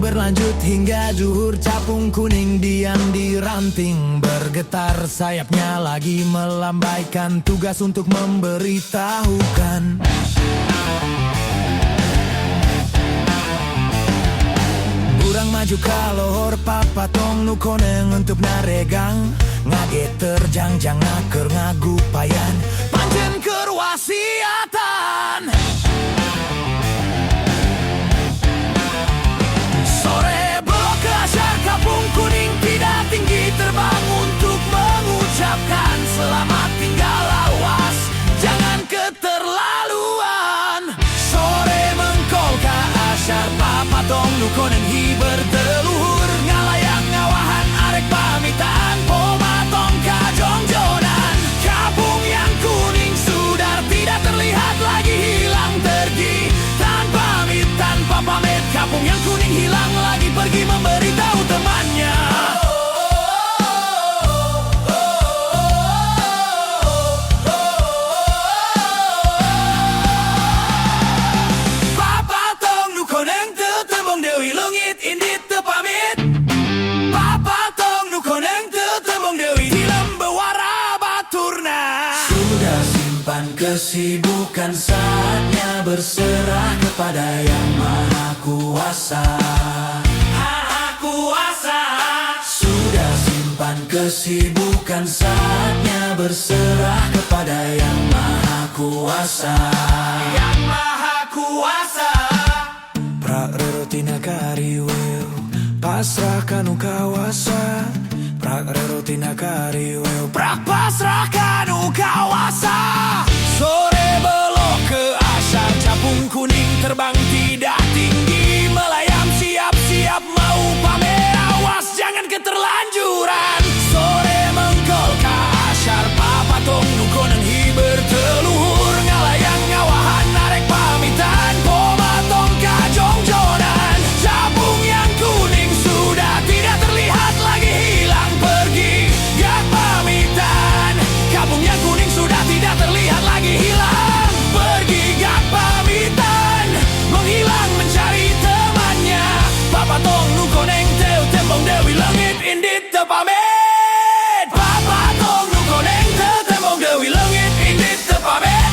berlanjut hingga zuhur. Capung kuning diam di ranting, bergetar sayapnya lagi melambaikan tugas untuk memberitahukan. Urang maju ka lohor papatong nu koneng untuk naregang, ngage terjang-jang ngaker ngagupayan pancen keur wasiatan. Sore belok ke asyar Kapung Kuning tidak tinggi terbang untuk mengucapkan selamat tinggal awas jangan keterlaluan. Sore mengkol ka asyar papatong nu koneng hi berteluhur, ngalayang ngawahan arek pamitan pomatong ka jongjonan. Kapung yang kuning sudah tidak terlihat lagi, hilang pergi tanpa pamit tanpa pamit. Kapung yang kuning hilang lagi pergi memberitahu temannya. Papatong nu koneng teu tembong deui leungit indit teu pamit. Papatong nu koneng teu tembong deui di lembewara baturna. Sudah simpan kesibukan, saatnya berserah kepada Yang Maha Kuasa. Sudah simpan kesibukan, saatnya berserah kepada Yang Maha Kuasa. Yang Maha Kuasa. Prakrero tina kariweu pasrahkan kawasa. Prakrero tina kariweu prak pasrahkan kawasa. Sore belok ke asyar Capung Kuning terbang tidak tinggi, melayang siap-siap mau pamer, awas jangan keterlanjuran. Sore mengkol ka asyar papatong nu koneng hi berteluhur, ngalayang ngawahan arek pamitan pomatong ka jongjonan. Capung yang kuning sudah tidak terlihat lagi, hilang pergi gak pamitan. Kapung yang kuning sudah tidak terlihat lagi, hilang pergi gak pamitan, menghilang mencari temannya. Papatong nu koneng teu tembong deui leungit indit teu pamit. Papatong nu koneng teu tembong deui leungit indit teu pamit.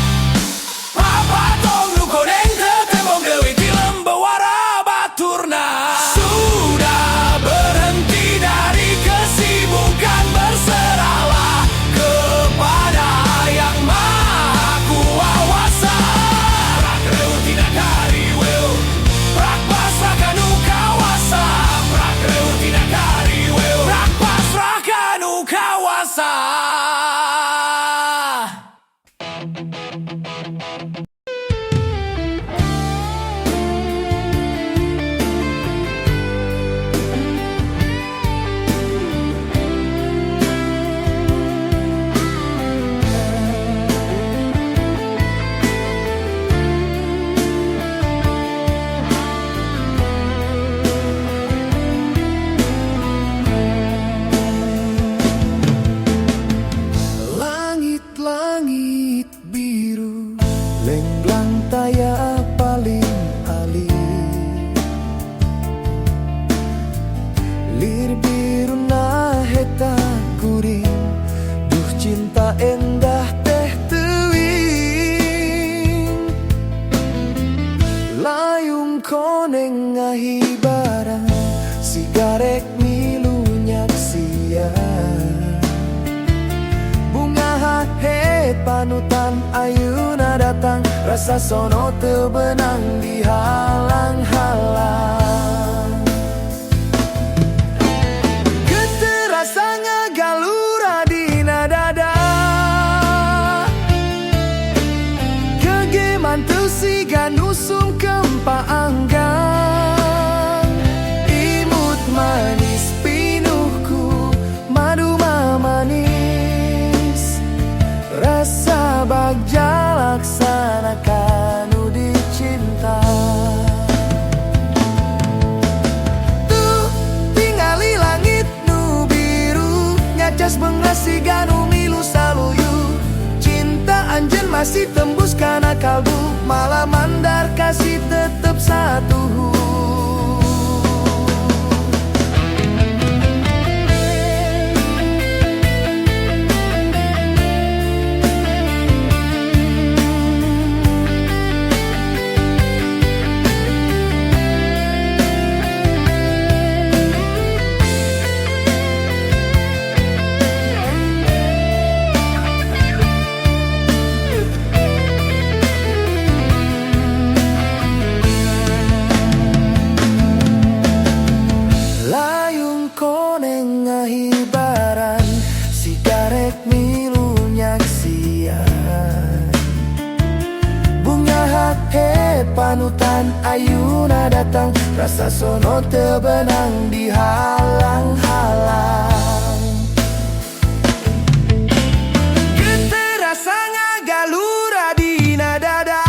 Papatong nu koneng teu tembong deui di lembewara baturna. Sudah berhenti dari kesibukan, berserahlah kepada Yang Maha Kuasa. Prakreu tina kariweu prak pasrahkan kawasa. Prakreu tina kariweu prak pasrahkan kawasa. Langit-langit biru lenggang taya paling alih, lir biru na heta kuring, duh cinta endah teh teuing. Layung koneng ngahi barang sigarek milu nyaksian. Bunga het panutan ayeuna datang, rasa sono teu benang dihalang-halang. Geteu rasa ngagalura dina dada, kegeman teu siga nusum kempaanggang. Imut manis pinuhku madu manis, rasa bagja laksanakan dicinta. Tuh tingali langit nu biru, nyacas bengasi ganu milu saluyu. Cinta anjen masih tembus kana kalbu, malah mandar kasih tetep satu. hate panutan ayuna datang, rasa sono tebenang dihalang-halang. Getih rasanya galura di dada,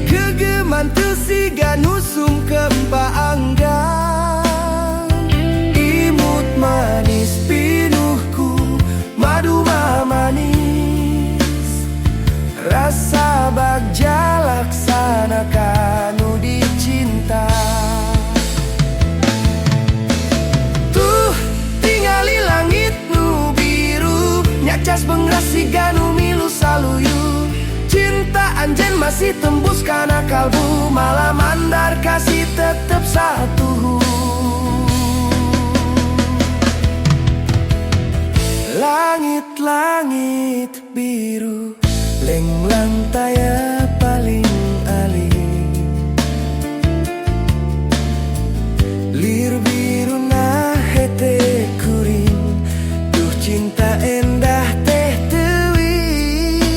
gegeman tesiga nusum kempaangga, imut manis pinuhku madu manis, rasa bagja laksanakan dicinta. Tuh tingali langit nu biru, nyacas bengrasi ganu milu saluyu, cinta anjen masih tembus karena kalbu, malah mandar kasih tetep satu. Langit-langit biru, lenglang taya paling alim, lir biru nah hete kuring, duh cinta endah teh teuing,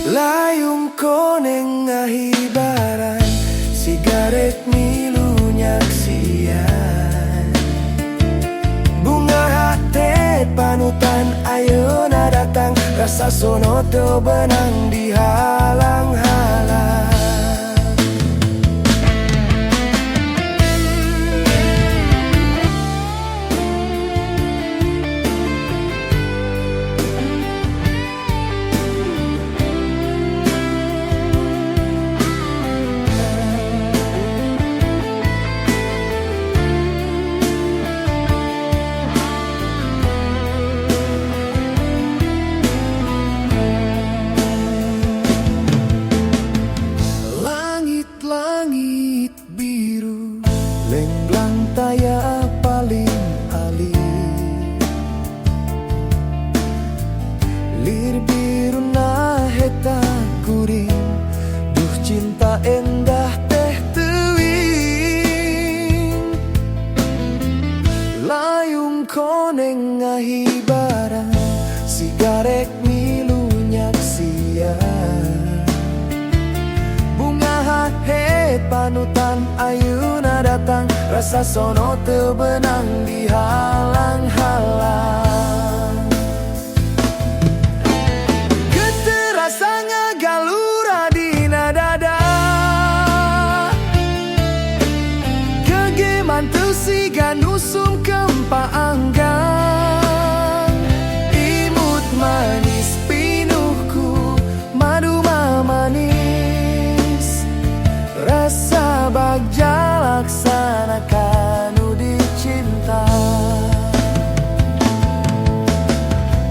layung koneng ngahibaran, sigaret milu nyaksian, bunga hati panutan ayeuna datang, rasa sono teu benang dihalang-halang. Langit biru, lenglang taya paling alim, lir biru nah heta kuring, duh cinta endah teh teuing, layung koneng ngahibaran, sigarek milu nyaksian, bunga hate panutan ayuna datang, rasa sono teu benang dihalang-halang. Getih rasanya galura di dada, gegeman tesiga nusum kempaanggang, imut manis pinuhku madu manis, rasa bagja laksanakan dicinta.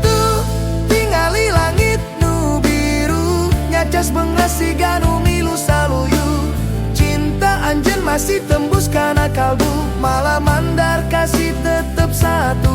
Tuh tingali langit nu biru, nyacas bengrasi ganu milu saluyu, cinta anjen masih tembus karena kalbu, malah mandar kasih tetep satu.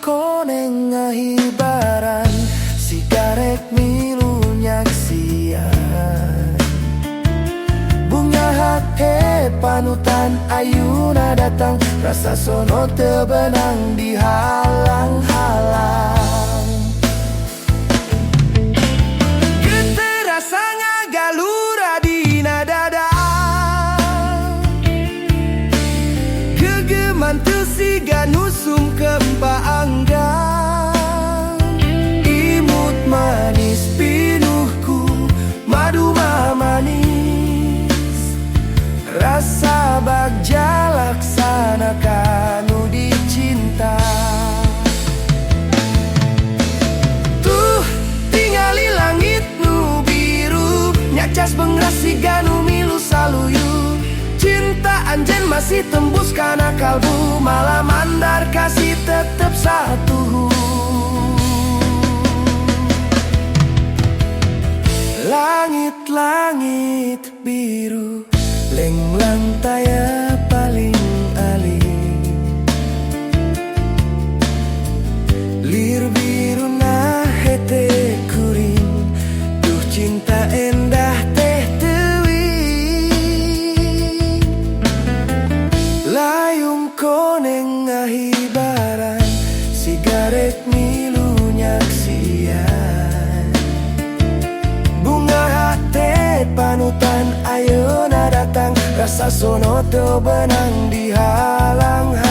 Koneng ngahibaran, sigaret milu nyaksian, bunga hate panutan ayuna datang, rasa sono teu benang dihalang-halang. Getih rasanya galura di dada, gegeman tesiga nusum kempaanggang, imut manis pinuhku madu manis, rasa bagja laksanakan dicinta. Tuh tingali langit nu biru, nyacas bengrasi ganu milu saluyu, cinta anjen masih tembus karena kalbu, malah mandar kasih tetep langit biru, leng lantaya paling alih, lir biru nah hete kuring, duh cinta endah teh teuing, layung koneng ngahibaran, sigaret milu nyaksian, bunga hate panutan ayeuna datang, rasa sono teu benang dihalang.